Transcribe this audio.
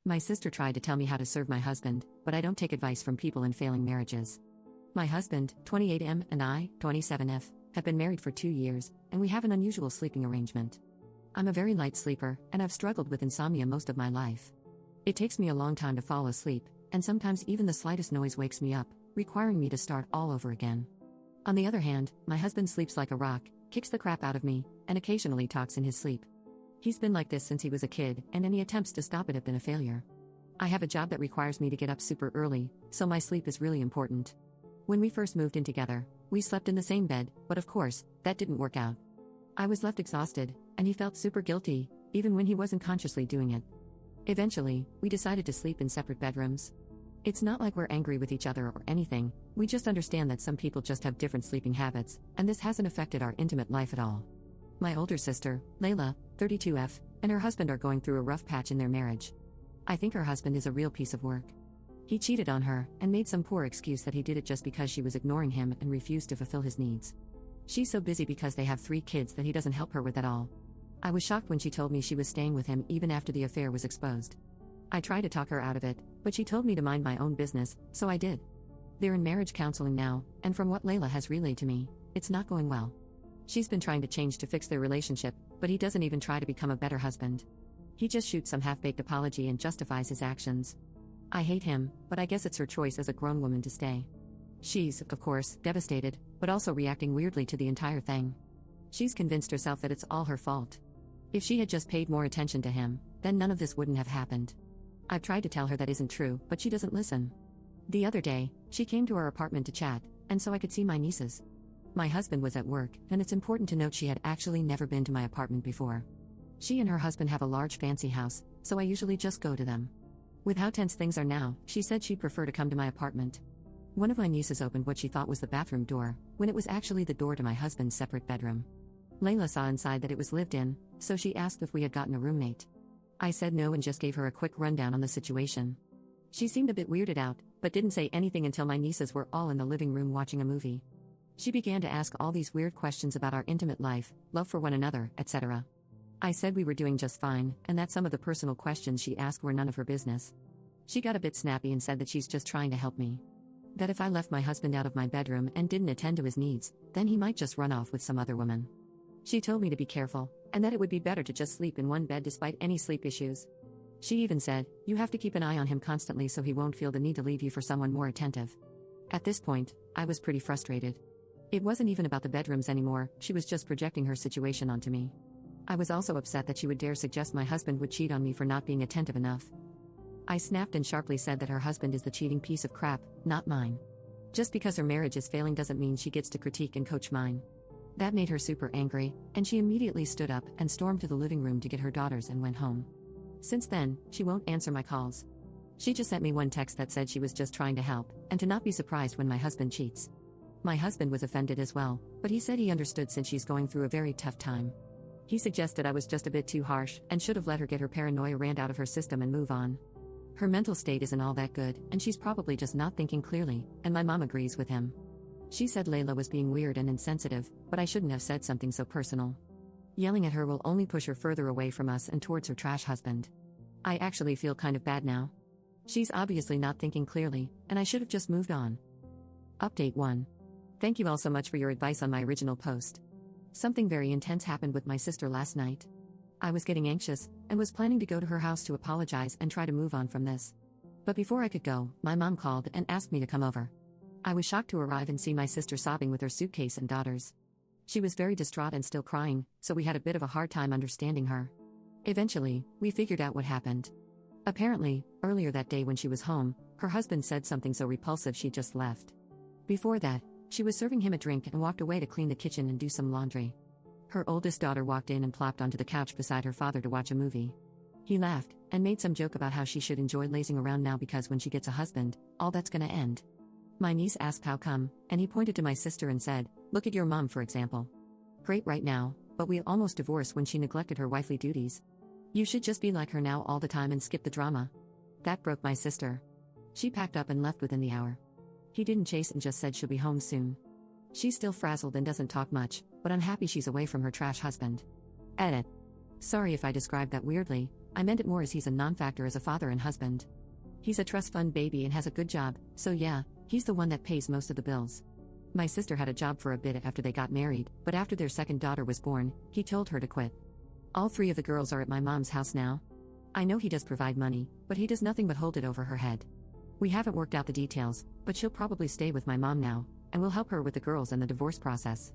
My sister tried to tell me how to serve my husband, but I don't take advice from people in failing marriages. My husband, 28M, and I, 27F, have been married for 2 years, and we have an unusual sleeping arrangement. I'm a very light sleeper, and I've struggled with insomnia most of my life. It takes me a long time to fall asleep, and sometimes even the slightest noise wakes me up, requiring me to start all over again. On the other hand, my husband sleeps like a rock, kicks the crap out of me, and occasionally talks in his sleep. He's been like this since he was a kid, and any attempts to stop it have been a failure. I have a job that requires me to get up super early, so my sleep is really important. When we first moved in together, we slept in the same bed, but of course, that didn't work out. I was left exhausted, and he felt super guilty, even when he wasn't consciously doing it. Eventually, we decided to sleep in separate bedrooms. It's not like we're angry with each other or anything, we just understand that some people just have different sleeping habits, and this hasn't affected our intimate life at all. My older sister, Layla, 32F, and her husband are going through a rough patch in their marriage. I think her husband is a real piece of work. He cheated on her, and made some poor excuse that he did it just because she was ignoring him and refused to fulfill his needs. She's so busy because they have 3 kids that he doesn't help her with at all. I was shocked when she told me she was staying with him even after the affair was exposed. I tried to talk her out of it, but she told me to mind my own business, so I did. They're in marriage counseling now, and from what Layla has relayed to me, it's not going well. She's been trying to change to fix their relationship, but he doesn't even try to become a better husband. He just shoots some half-baked apology and justifies his actions. I hate him, but I guess it's her choice as a grown woman to stay. She's, of course, devastated, but also reacting weirdly to the entire thing. She's convinced herself that it's all her fault. If she had just paid more attention to him, then none of this wouldn't have happened. I've tried to tell her that isn't true, but she doesn't listen. The other day, she came to our apartment to chat, and so I could see my nieces. My husband was at work, and it's important to note she had actually never been to my apartment before. She and her husband have a large fancy house, so I usually just go to them. With how tense things are now, she said she'd prefer to come to my apartment. One of my nieces opened what she thought was the bathroom door, when it was actually the door to my husband's separate bedroom. Layla saw inside that it was lived in, so she asked if we had gotten a roommate. I said no and just gave her a quick rundown on the situation. She seemed a bit weirded out, but didn't say anything until my nieces were all in the living room watching a movie. She began to ask all these weird questions about our intimate life, love for one another, etc. I said we were doing just fine, and that some of the personal questions she asked were none of her business. She got a bit snappy and said that she's just trying to help me. That if I left my husband out of my bedroom and didn't attend to his needs, then he might just run off with some other woman. She told me to be careful, and that it would be better to just sleep in one bed despite any sleep issues. She even said, "You have to keep an eye on him constantly so he won't feel the need to leave you for someone more attentive." At this point, I was pretty frustrated. It wasn't even about the bedrooms anymore, she was just projecting her situation onto me. I was also upset that she would dare suggest my husband would cheat on me for not being attentive enough. I snapped and sharply said that her husband is the cheating piece of crap, not mine. Just because her marriage is failing doesn't mean she gets to critique and coach mine. That made her super angry, and she immediately stood up and stormed to the living room to get her daughters and went home. Since then, she won't answer my calls. She just sent me one text that said she was just trying to help, and to not be surprised when my husband cheats. My husband was offended as well, but he said he understood since she's going through a very tough time. He suggested I was just a bit too harsh, and should have let her get her paranoia rant out of her system and move on. Her mental state isn't all that good, and she's probably just not thinking clearly, and my mom agrees with him. She said Layla was being weird and insensitive, but I shouldn't have said something so personal. Yelling at her will only push her further away from us and towards her trash husband. I actually feel kind of bad now. She's obviously not thinking clearly, and I should have just moved on. Update 1. Thank you all so much for your advice on my original post. Something very intense happened with my sister last night. I was getting anxious, and was planning to go to her house to apologize and try to move on from this. But before I could go, my mom called and asked me to come over. I was shocked to arrive and see my sister sobbing with her suitcase and daughters. She was very distraught and still crying, so we had a bit of a hard time understanding her. Eventually, we figured out what happened. Apparently, earlier that day when she was home, her husband said something so repulsive she just left. Before that, she was serving him a drink and walked away to clean the kitchen and do some laundry. Her oldest daughter walked in and plopped onto the couch beside her father to watch a movie. He laughed, and made some joke about how she should enjoy lazing around now because when she gets a husband, all that's gonna end. My niece asked how come, and he pointed to my sister and said, "Look at your mom for example. Great right now, but we almost divorced when she neglected her wifely duties. You should just be like her now all the time and skip the drama." That broke my sister. She packed up and left within the hour. He didn't chase and just said she'll be home soon. She's still frazzled and doesn't talk much, but I'm happy she's away from her trash husband. Edit. Sorry if I described that weirdly, I meant it more as he's a non-factor as a father and husband. He's a trust fund baby and has a good job, so yeah, he's the one that pays most of the bills. My sister had a job for a bit after they got married, but after their second daughter was born, he told her to quit. All three of the girls are at my mom's house now. I know he does provide money, but he does nothing but hold it over her head. We haven't worked out the details, but she'll probably stay with my mom now, and we'll help her with the girls and the divorce process.